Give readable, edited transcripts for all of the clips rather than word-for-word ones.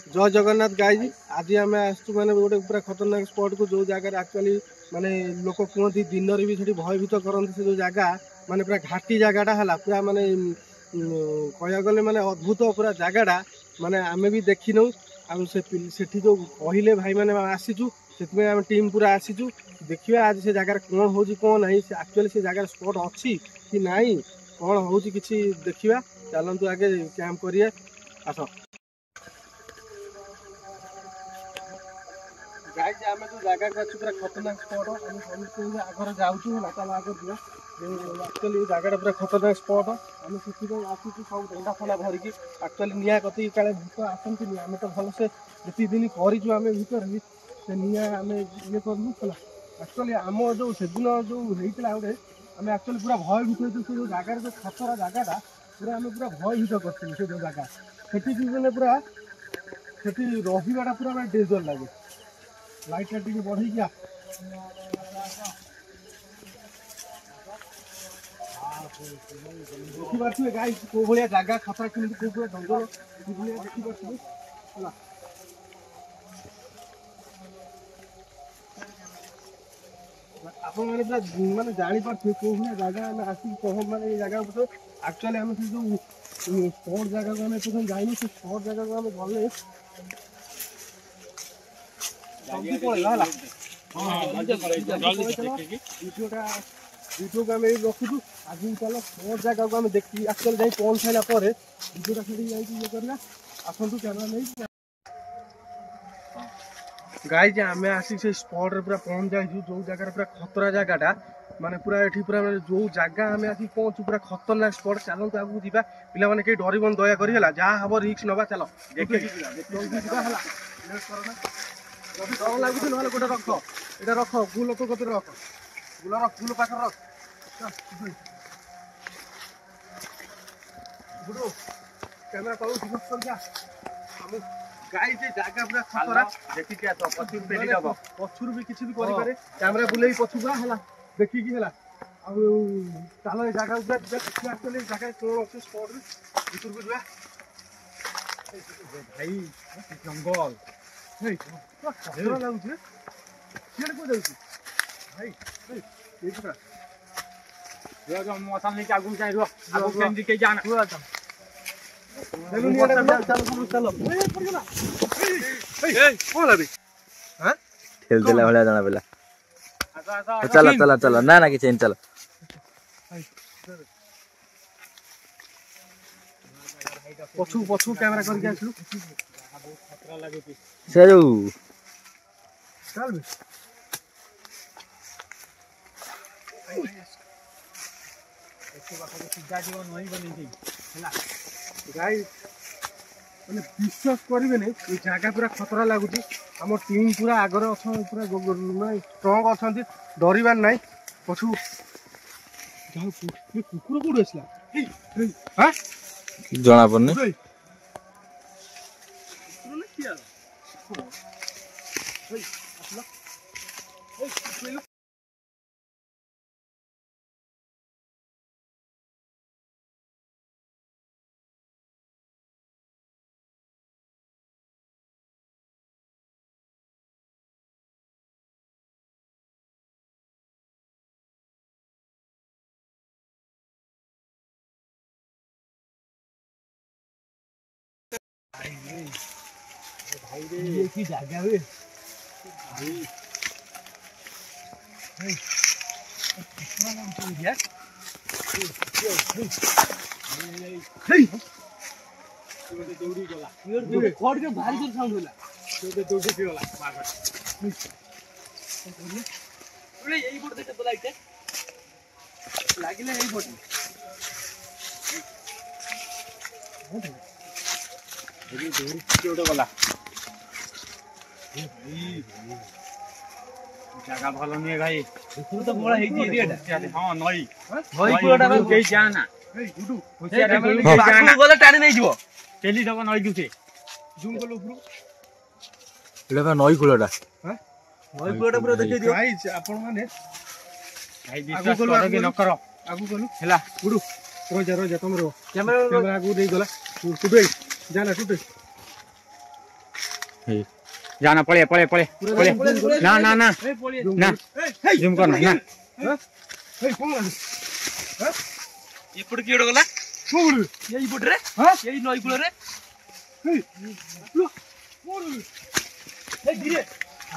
जय जगन्नाथ गाई आज आम आसु मैंने गोटे पूरा खतरनाक स्पॉट को जो जगह एक्चुअली माने लोक कहते दिन भी से भयभीत करते से जो जगह माने पूरा घाटी जगहटा है पूरा माने कह गले माने अद्भुत पूरा जगहटा माने आम भी देखिनु से जो कहले भाई मैंने आसीचु से आम टीम पूरा आसीचु देखिए आज से जगह कौन हो कौन ना एक्चुअली से जगह स्पॉट अच्छी कि नाई कौन हो कि देखा चलतु आगे कैंप करिए आस गाई आम जो जगह अच्छे पूरा खतरनाक स्पॉट आम समझते आगे जाऊँ है चल आगे जी एक्चुअली जगह पूरा खतरनाक स्पॉट आम से आसू सब डंडा फंडा धरिकी एक्चुअली निआ कति काले भूत आसती आम तो भलसे जी दिन करूँ आम भर भी से निआ आम ये करूँ है एक्चुअली आम जो से दिन जो होता गोटे आम एक्चुअली पूरा भयभीत होती से जो जगार जो खतरा जगहटा पूरा आम पूरा भयभीत कर जो जगह से मैंने पूरा से रहा पूरा डेंजर लगे लाइट बढ़ी गया देखिए गाई कौ भाया जगह खतरा केमती कौ भाया जंगल देखिए आप मैंने पूरा मानते जापारे कौ भाया जगह आसिक कह माने जगह एक्चुअली आम से जो स्पॉट जगह को आम प्रथम जाइनु से स्पॉट जगह को आम गले वीडियो को आम रखुचु आज चल स्पॉट जगह को आम देखिए एक्चुअली जाई पहुंच सारा वीडियोटा ये करना आसतु कैमेरा नहीं गाई आम आसिक से स्पॉट पूरा पहुंच जाइए जो जगह पूरा खतरा जगहटा माने पूरा ये पूरा जो जगह आम आसिक पहुँचु पूरा खतरनाक स्पॉट चलते आगे जावा पिला माने कहीं डरबन दया कर जहाँ हम रिस्क नवा चल डर लगुच ना गोटे रख ये रख गुल तो कत रख गुल रख गुल पाख रख गुडू कैमेरा तलू गाई से जगह पूरा खतरा देखिए पछुर भी किसी भी करे कैमेरा बुले पछुआ है देखिकी है चल ये जगह एक्चुअली जगह कौन अच्छे स्पॉट भर को जा भाई जंगल खतरा लगुच को जाऊँ भाई मौसम लेके आगू जाए जाना ठेल देला भला जाना बेला चलो चलो चलो ना ना कि चेन चलो पछू पछू कैमरा करके आसलु खतरा लागुची से जो चल बे गाई मैंने विश्वास करेंगे ये जगह पूरा खतरा लगुच आम टीम पूरा आगर अच्छा पूरा स्ट्रंग अच्छा डरबार ना पछू कुकुर कौट आसला जना पड़ने भाई रे ये की जगह है भाई कितना नाम चल गया ये दौड़ी गला ये खड़ के भारी जोर साउंड होला ये दौड़ी के गला मार ओले यही बोर्ड देते तो लाइट लागिले यही बोर्ड ये दौड़ी के गला जगह भल नहीं भाई तो बड़ा हाँ नई नई पुराटा कहीं जाना गले टाणी नहीं जीव चली दब नई जुटे जूम कल नई कूलटा नई कूलटा पूरा देखिए दियो भाई आपण माने भाई विश्वास करो कि न करो आगु कलु हैला गुडू रोजा तुम रो कैमरा आगु दे गला टुटे जाना टुटे जाना पळे पळे पळे पळे ना ना ना ना जूम करना ना एपड़ किए गला यही पट रे यही नई कूल रे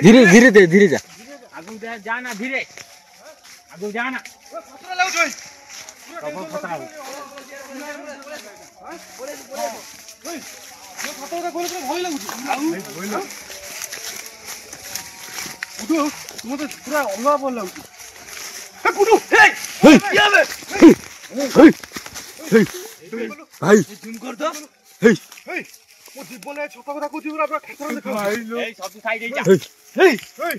धीरे धीरे दे धीरे जा आगु जाना धीरे आगु जाना खतरा लागो भाई प्रबल खतरा हो खतरा का कोले भय लागो आउ गुडू तुम तो पूरा अलगा बोल लागो ए गुडू ए क्या बे भाई जूम कर दो हे ए मो जीवन ए छोटा কথা কইছি পুরা খতরা দেখো এই সব সাইড এই যা এই এই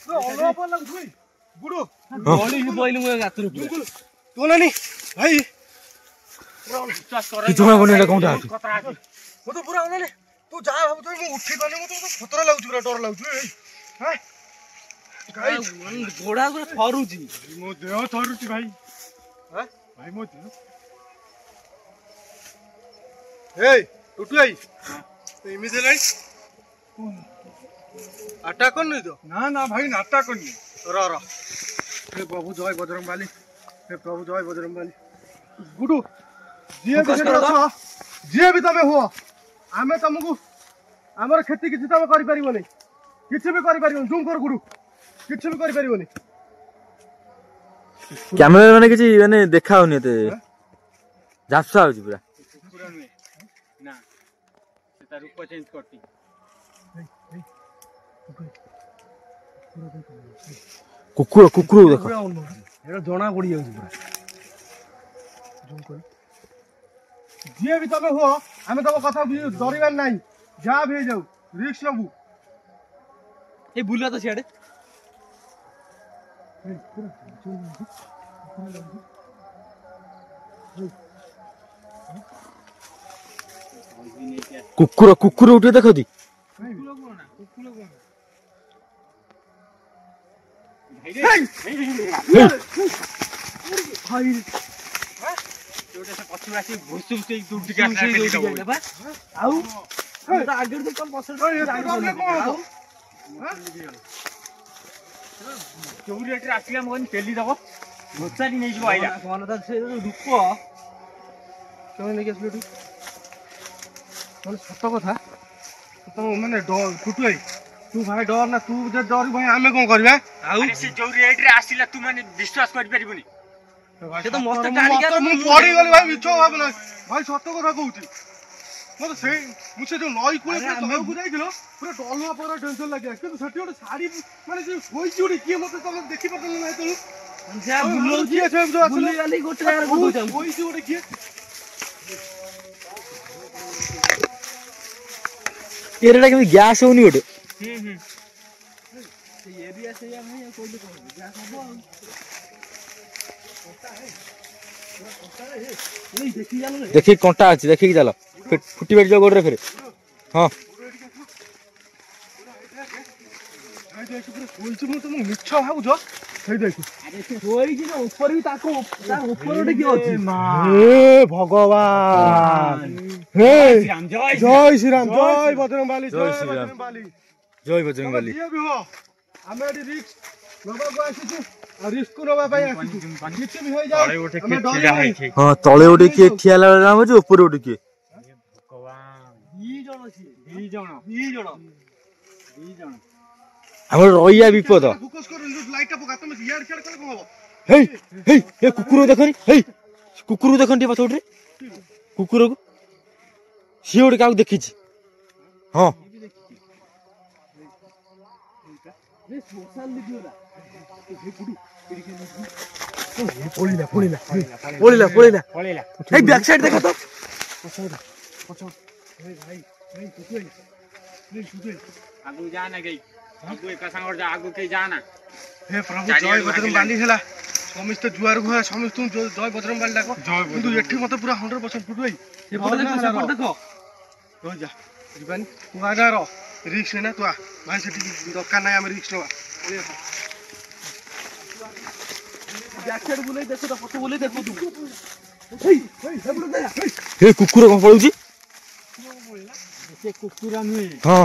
তো অলগা বল লাগো তুই গুডু গলি বইলি মু গাতর তো নানি ভাই विश्वास कर कि तुम्हें बने कोनटा আছে खतरा আছে মো তো পুরা অনালে তু যা ভাবু তুই মু উঠি পানি মো তো খতরা লাগুছি পুরা ডর লাগুছি এই হ্যাঁ গাই ঘোড়া গুলো থরুছি মো দেহ থরুছি ভাই হ্যাঁ ভাই মো দেহ এই টুটু ভাই এমিতে লাই আটা কোন নই তো না না ভাই নাটা কোন নি র র हे प्रभु जय बजरंगबली हे प्रभु जय बजरंगबली गुडू जी भी तमें हुआ आमे तुमको आमर खेती किसी तुम कर पारिबनी किसी भी कर पारिबनी जूम कर गुडू किसी भी कर पारिबनी कैमरा माने किछि माने देखा होनी एते झापसा होछि पूरा पूरा नुए ना सेता रूप चेंज करती कुकुर कुकुर देखो एटा जना पड़ी जाउछि पूरा जूम कर जी भी तमें हुआ आमे तम कथा डरिबार नाही जा भी जाऊ रिस्क नबू ए बुला तो सियाडे कुकुर कुकुर उठे देखो दी जोटा से पछुआ से भुसुम से दूर टिका से बा आउ त आगे तो कम पसंद आउ चौरेट आसिला मन पेली दबो भोचारी नै जो आइला कोन त से रूप केन नै गेसले तू मन सत कथा तो माने डर टुटुई तू भाई डर ना तू जे डर भाई आमे कोन करबा आउ से चौरेट रे आसिला तू माने विश्वास कर परिबनी से तो मस्त गाड़ी का मु पड़ी गली भाई मिछो भाब ना भाई सत कथा कहूची मो तो से मुसे जो नई कुले पे तळो को जाइदिलो पूरा डलवा पर टेंशन लागिया कि सेठी ओटे साड़ी माने जे होई जोडी के मते तमे देखि पतन नै तळु जा बुलो जी আছে जो बुली गाली गोटे यार कहूचा होई जोडी के एरेडा के गैस होनी ओटे से एरिया से या भाई कोई को गैस हबो देखी कंटा अछि देखि कि चलो फुटी बैठ जाओ गोड़ रे फिर हां आई देख पूरा कोइछ मु तुम मिछ भाबु जो सही देख अरे से होई कि ऊपर भी ताको तार ऊपर ओटे की अछि हे भगवान हे जय श्री राम जय बजरंगबली जय श्री राम जय बजरंगबली ये भी हो हमें रिस्क नबा को आसी रिस्क नबा भाई आसी किछ भी हो जाए तळे उठे के ठिला है छै हां तळे उठे के ठियाला नाम जे ऊपर उठे के भगवान 2 जण छी 2 जण हमर रोइया विपद फोकस कर लाइट पका तुम यार खेल कर कोन हो हे हे ए कुकुर देखनी हे कुकुर देखन टी पछोड़ रे कुकुर को सियोड का देखि छी हां ये सोशल मीडिया पळिला पळिला पळिला पळिला पळेला हे बैक साइड देखा तो पछोड़ ए भाई नहीं टुटुई आगु जाना गई आगु एक संग जा आगु के जाना हे प्रभु जय बजरंगबली हला समस्त जुआर घोया समस्त जय बजरंगबली डाको किंतु एठी मते पूरा 100% टुटुई ए पर देखो हो जा जीवन तू आगा रो रिस्क ना तू आ भाई सेठी दरकार नाही हम रिस्क नवा जैकेट बुले देखो तो फोटो बुले देखो तू हे हे हे हे कुकुर कोन पळुची ସେ କୁକୁର ନୁହେଁ ହଁ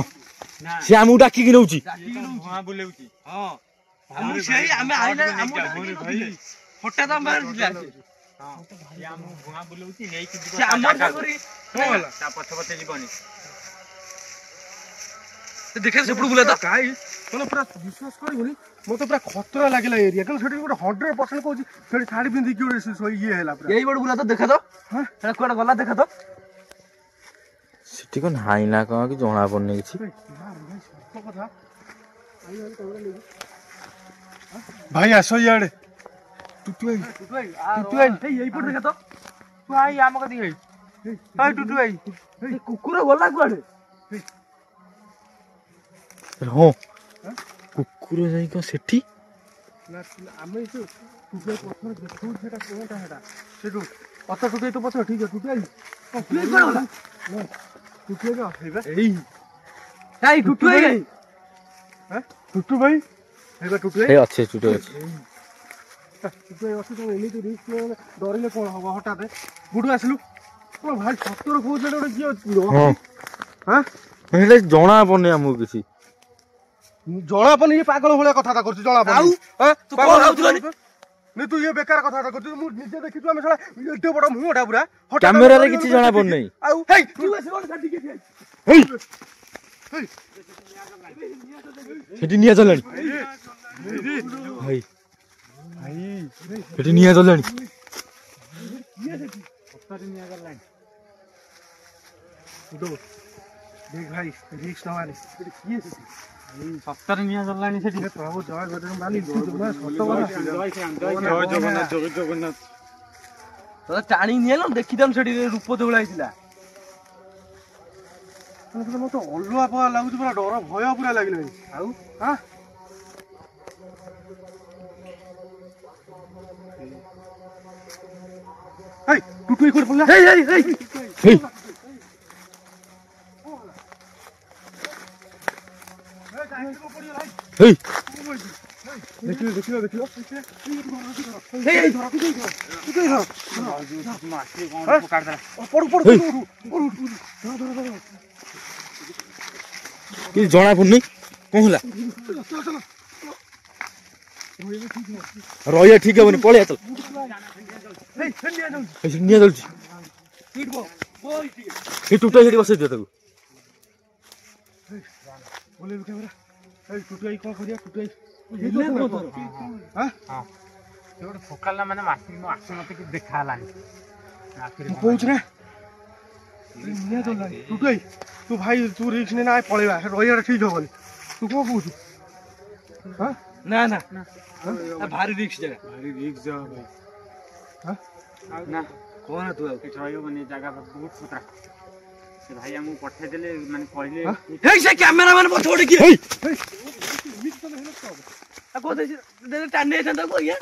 ନା ସେ ଆମକୁ ଡାକିକି ନଉଛି ଧୂଆଁ ବୁଲେଉଛି ହଁ ଆମକୁ ସେଇ ଆମେ ଆଇଲେ ଆମକୁ ଭାଇ ହଠାତ୍ ଆମ ବାହାରେ ଥିଲା ହଁ ସେ ଆମକୁ ଧୂଆଁ ବୁଲେଉଛି ନେଇକି ଯିବ ସେ ଆମର ସାଙ୍ଗରେ କଣ ହେଲା ତା ପଛ ପଛେ ଯିବନି ଦେଖେ ସେପଟୁ ବୁଲା ତ କାଇ ମାନେ ପୁରା ବିଶ୍ୱାସ କରିବୁନି ମୋତେ ପୁରା ଖତରା ଲାଗିଲା ଏରିଆ କିନ୍ତୁ ସେଠି ଗୋଟେ 100% କହୁଛି ସେଠି ଶାଢୀ ପିନ୍ଧିକି ଗୋଟେ ଇଏ ହେଲା ପୁରା ଏଇ ବଡ଼ ବୁଲା ତ ଦେଖା ତ ହଁ ସେଟା କୁଆଡେ ଗଲା ଦେଖା ତ ସେଠି କଣ ନାହିଁ ନା କଣ କି ଜଣା ପଡୁନି କିଛି ଭାଇ ଆସ ଇଆଡେ ଟୁଟୁ ଭାଇ ଏଇପଟେ ଦେଖା ତ ତୁ ଆଇ ଆମ କତିକି ଆଇ ଭାଇ ଟୁଟୁ ଭାଇ କୁକୁର ଗଲା କୁଆଡେ ହଁ କୁକୁର ଯାଇ କଣ ସେଠି ଆମେ ଟୁଟୁ ଭାଇ ପଛରେ ଦେଖୁ ସେଟା କୋଣଟା ସେଟା ସେଠୁ ପଛ ଟୁଟୁ ଭାଇ ତ ପଛ ଠିକ ଅଛି ଟୁଟୁ ଭାଇ ଟୁଟୁ ଭାଇ ଟୁଟୁ ଭାଇ ଟୁଟୁ ଭାଇ ଟୁଟୁ ଭାଇ ଅଛି ଚୁଟ ଅଛି ଟୁଟୁ ଭାଇ ଅଛି ତମେ ଏମିତି ରିସ୍କ ଡରିଲେ କଣ ହବ ହଠାତ୍ ଗୁଡୁ ଆସିଲୁ କଣ ଭାଇ ସତର କହୁଛି ଗୋଟେ କିଏ ଅଛି ହଁ ହେଲେ ଜଣା ପଡୁନି ଆମକୁ କିଛି ଜଣା ପଡୁନି ଇଏ ପାଗଳ ଭଳିଆ କଥାବାର୍ତ୍ତା କରୁଛୁ ଜଣା ପଡୁନି ତୁ ଇଏ ବେକାର କଥାବାର୍ତ୍ତା କରୁଛୁ ମୁଁ ନିଜେ ଦେଖିଛୁ ଆମେ ଶଳା ଏତେ ବଡ ମୁହଁଟା ପୁରା କ୍ୟାମେରାରେ କିଛି ଜଣା ପଡୁନି ଆଉ ସେଠି ନିଆଁ ଚଲାଣି ଭାଇ ସେଠି ନିଆଁ ଚଲାଣି ଭାଇ ରିକ୍ସ ନବାନି କିଏ ସତରେ ନିଆଁ ଚଲାଣି ସେଠି ପ୍ରଭୁ ଜୟ ବଜରଙ୍ଗବାଲି ଜୟ ଜଗନ୍ନାଥ ଟାଣି ନିଏ ଦେଖିଥାନ୍ତୁ ସେଠି ରୂପ ଦେଉଳା ହେଇଥିଲା ମତେ ଅଲଗା ପଳା ଲାଗୁଛି ପୁରା ଡର ଭୟ ପୁରା ଲାଗିଲାଣି ଆଉ ଟୁଟୁ କୋଉଠି ପଡିଲା ଦେଖିଲ କିଛି ଜଣା ପଡୁନି କଣ ହେଲା ରହିବା ଠିକ ହବନି ପଳେଇଆ ଚାଲ ନିଆଁ ଚାଲୁଛି ସେ ଟୁଟା ସେଠି ବସେଇ ଦିଅ ତାକୁ କଣ କରିବା ଟୁଟୁ ଗୋଟେ ଫୋକାଲା ମାନେ ମାସିକି ମୋ ଆଖି ମତେ କିଛି ଦେଖା ହେଲାନି କହୁଛୁ ନା ଟୁଟୁ ଭାଇ ତୁ ଭାଇ ତୁ ରିକ୍ସ ନେ ନା ପଳେଇବା ରହିବାଟା ଠିକ ହବନି ତୁ କଣ କହୁଛୁ ନା ନା ଭାରି ରିକ୍ସ ଜାଗା ଭାରି ରିକ୍ସ ଜାଗା ଭାଇ ନା କଣ ତୁ ଆଉ ଏଠି ରହିବନି ଜାଗା ବହୁତ ଖତରା ସେ ଭାଇ ଆମକୁ ପଠେଇଦେଲେ ମାନେ କହିଲେ ସେ କ୍ୟାମେରାମ୍ୟାନ ପଛ ଗୋଟେ କିଏ ଟାଣି ଯାଇଥାନ୍ତା ଆଜ୍ଞା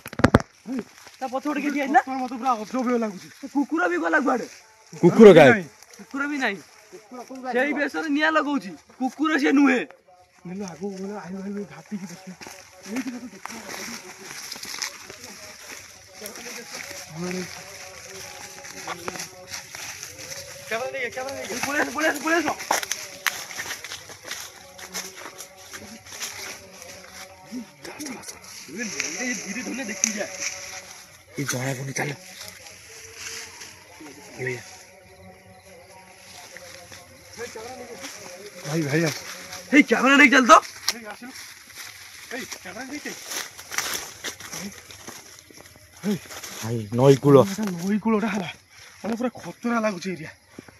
ତା ପଛ ଗୋଟେ କିଏ ମତେ ପୁରା ଅଜବ ଲାଗୁଛି କୁକୁର ବି ଗଲା କୁଆଡେ କୁକୁର ଗାଏ କୁକୁର ବି ନାହିଁ ସେଇ ବେଶରେ ନିଆଁ ଲଗଉଛି କୁକୁର ସେ ନୁହେଁ ଆଗକୁ ଘାଟିକି ଦେଖିବା ପଳେଇ ଆସ ଧୀରେ ଧୀରେ ଦେଖି ଯା ଜଣା ପଡୁନି ଚାଲ ଭାଇ ଭାଇ ହେଇ କ୍ୟାମେରା ନେଇକି ଚାଲ ତ ନଈ କୂଳ ନଈ କୂଳଟା ହେଲା ମାନେ ପୁରା ଖତରା ଲାଗୁଛି ଏରିଆ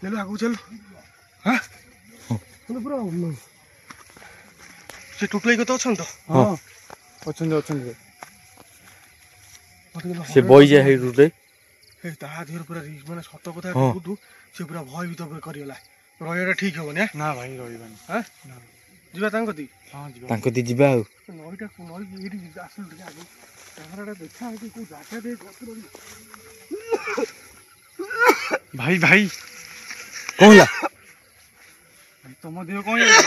ନେଲୁ ଆଗକୁ ଚାଲୁ ପୁରା ସେ ଟୁଟୁ ଭାଇ କଥା ଅଛନ୍ତି ତ ହଁ ଅଛନ୍ତି ସେ ବଇଜା ହେଇ ରୁଟେ ତା ଦେହରେ ପୁରା ମାନେ ସତ କଥା କହୁଛୁ ସେ ପୁରା ଭୟଭୀତ କରିଗଲା ରହିବାଟା ଠିକ ହବନି ନା ଭାଇ ରହିବାନି ଯିବା ତାଙ୍କ କତିକି ହଁ ଯିବା ତାଙ୍କ କତିକି ଯିବା ଆଉ ନଈଟା ନଈ ଏଇଠି ଆସିଲୁ ଟିକେ ଆଗକୁ କ୍ୟାମେରାଟା ଦେଖା ହେଇକି କୋଉ ଜାଗା ଦେଇ ଭାଇ ଭାଇ କଣ ହେଲା ତମ ଦେହ କଣ ହେଇଛି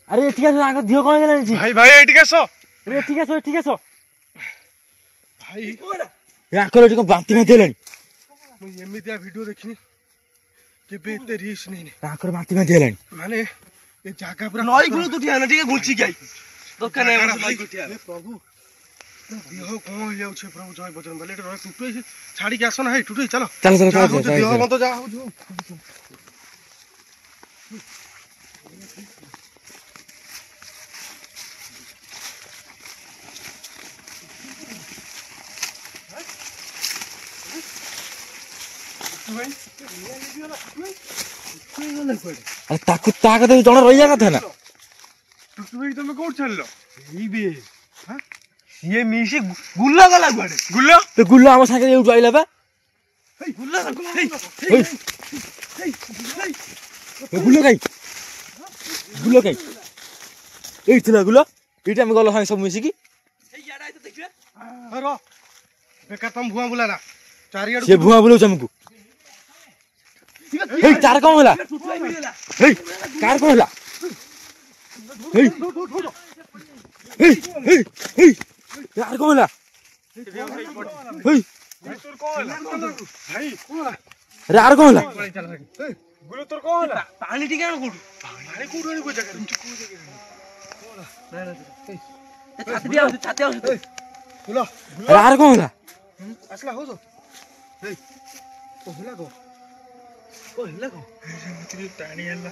ଆରେ ଏଠିକି ଆସ ଆଙ୍କ ଝିଅ କଣ ହେଇଗଲାଣି ଭାଇ ଭାଇ ଏଇଠିକି ଆସ ଏଠିକି ଆସ ଭାଇ ଆଙ୍କର ଏଠି କଣ ବାନ୍ତି ଫାନ୍ତି ହେଲାଣି ମୁଁ ଏମିତିଆ ଭିଡିଓ ଦେଖିନି କେବେ ଏତେ ରିସ୍କ ନେଇନି ତାଙ୍କର ମାଟି ମାଟି ହେଲାଣି ମାନେ ଏ ଜାଗା ପୁରା ନଈ କୂଳ ତୁ ଠିଆ ନା ଟିକେ ଘୁଞ୍ଚିକି ଆଇ ଦରକାର ନାହିଁ ଜାଗାଟା ନଈ ଭାଇ, କୂଳ ଠିଆ ଏ ପ୍ରଭୁ ଦେହ କଣ ହେଇଯାଉଛି ପ୍ରଭୁ ଜୟ ବଜରଙ୍ଗ ବଲି। ଏଠି ରହ ଟୁଟୁଇ ଛାଡିକି ଆସ ନା। ହେଇ ଟୁଟୁଇ ଚାଲ ଚାଲ ଚାଲ ଯାହା ଚାଲ ହଉଛି ଚାଲ ଦେହ ଚାଲ। ମତ ଯାହା ହଉଛି ହଉ। ଆରେ ତାକୁ ତା କଥା ଜଣେ ରହିବା କଥା ନା। ଟୁଟୁଇ ତମେ କୋଉଠି ଛାଡିଲ? ଏଇ ବେ ସିଏ ମିଶି ଗୁଲ ଗଲା କୁଆଡେ ଗୁଲ ତ ଗୁଲ ଆମ ସାଙ୍ଗରେ ଏଇଠୁ ଆଇଲା ବା। ଗୁଲ ହେଇ। ଏ ଗୁଲ କାଇଁ ଗୁଲ କାଇଁ ଏଇଠି ଥିଲା ଗୁଲ। ଏଇଠି ଆମେ ଗଲ ସାଙ୍ଗେ ସବୁ ମିଶିକି। ର ବେକାର ତମ ଭୁଆ ବୁଲା ନା ଚାରିଆଡୁ ସିଏ ଭୁଆ ବୁଲଉଛି ଆମକୁ। ହେଇ ତାର କଣ ହେଲା? ହେଇ କାର କଣ ହେଲା? ହେଇ ହେଇ ହେଇ ହେଇ କାର କଣ ହେଲା? ହେଇ ତୋର କଣ ହେଲା ଭାଇ? କଣ ହେଲା? ଆରେ ଆର କଣ ହେଲା? ଗୁଲ ତୋର କଣ ହେଲା? ପାଣି ଟିକେ ଆଣ କୋଉଠୁ ପାଣି କୋଉଠୁ ଆଣିବୁ ଏ ଜାଗାରେ? ଛାତି ଆଉଛୁ ଗୁଲ ଆରେ ଆର କଣ ହେଲା? ଆସିଲା ହଉଛ ହେଇ କଣ ହେଲା କଣ? ଟାଣି ଆଣିଲା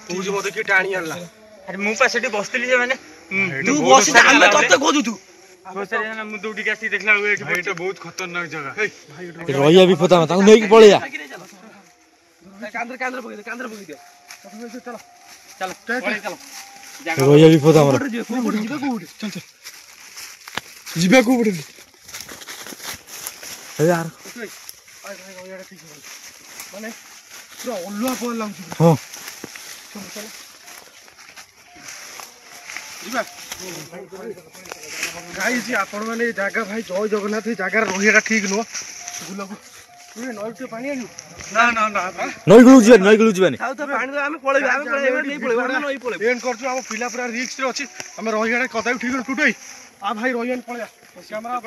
କହୁଛି ମତେ କିଏ ଟାଣି ଆଣିଲା। ଆରେ ମୁଁ ପା ସେଠି ବସିଥିଲି ଯେ ମାନେ ତୁ ବସିଥା ଆମେ ତତେ ଖୋଜୁଛୁ ମୁଁ ଦୌଡ଼ିକି ଆସିକି ଦେଖିଲା ବେଳକୁ ଏଠି ଭାଇ ଏଟା ବହୁତ ଖତରନାକ ଜାଗା। ହେଇ ଭାଇ ଏଟା ରହିବା ବିପଦ ଆମେ ତାଙ୍କୁ ନେଇକି ପଳେଇବା। କାନ୍ଧରେ ପକେଇ ଦିଅ କାନ୍ଧରେ ପକେଇ ଦିଅ ଚାଲ ଚାଲ ପଳେଇ ଚାଲ ରହିବା ବିପଦ ଆମର। ଯିବା କୋଉଠି? ଚାଲ ଚାଲ ଯିବା କୋଉଠି? ହେଇ ଆର ମାନେ ପୁରା ଅଲୁଆ ପଲ ଲାଗୁଛି। ହଁ ଯିବା ଗାଇଛି ଆପଣ ମାନେ ଏ ଜାଗା ଭାଇ ଜୟ ଜଗନ୍ନାଥ। ଏ ଜାଗାରେ ରହିବାଟା ଠିକ ନୁହଁ। ଗୁଲକୁ ନଈ ଟିକେ ପାଣି ଆଣିବୁ। ନଈ କୂଳକୁ ଯିବାନି ନଈ କୂଳକୁ ଯିବାନି। ଆଉ ତ ପାଣି ଦେ ଆମେ ପଳେଇବା ଆମେ ପଳେଇବା ନେଇ ପଳେଇବା ଆମେ ନଈ ପଳେଇବା ଏଣ୍ଡ କରୁଛୁ। ଆମ ପିଲା ପୁରା ରିକ୍ସ ରେ ଅଛି। ଆମେ ରହିବାଟା କଦାପି ଠିକ ନୁହଁ। ଟୁଟେଇ ଆ ଭାଇ ରହିବାନି ପଳେଇବା କ୍ୟାମେରା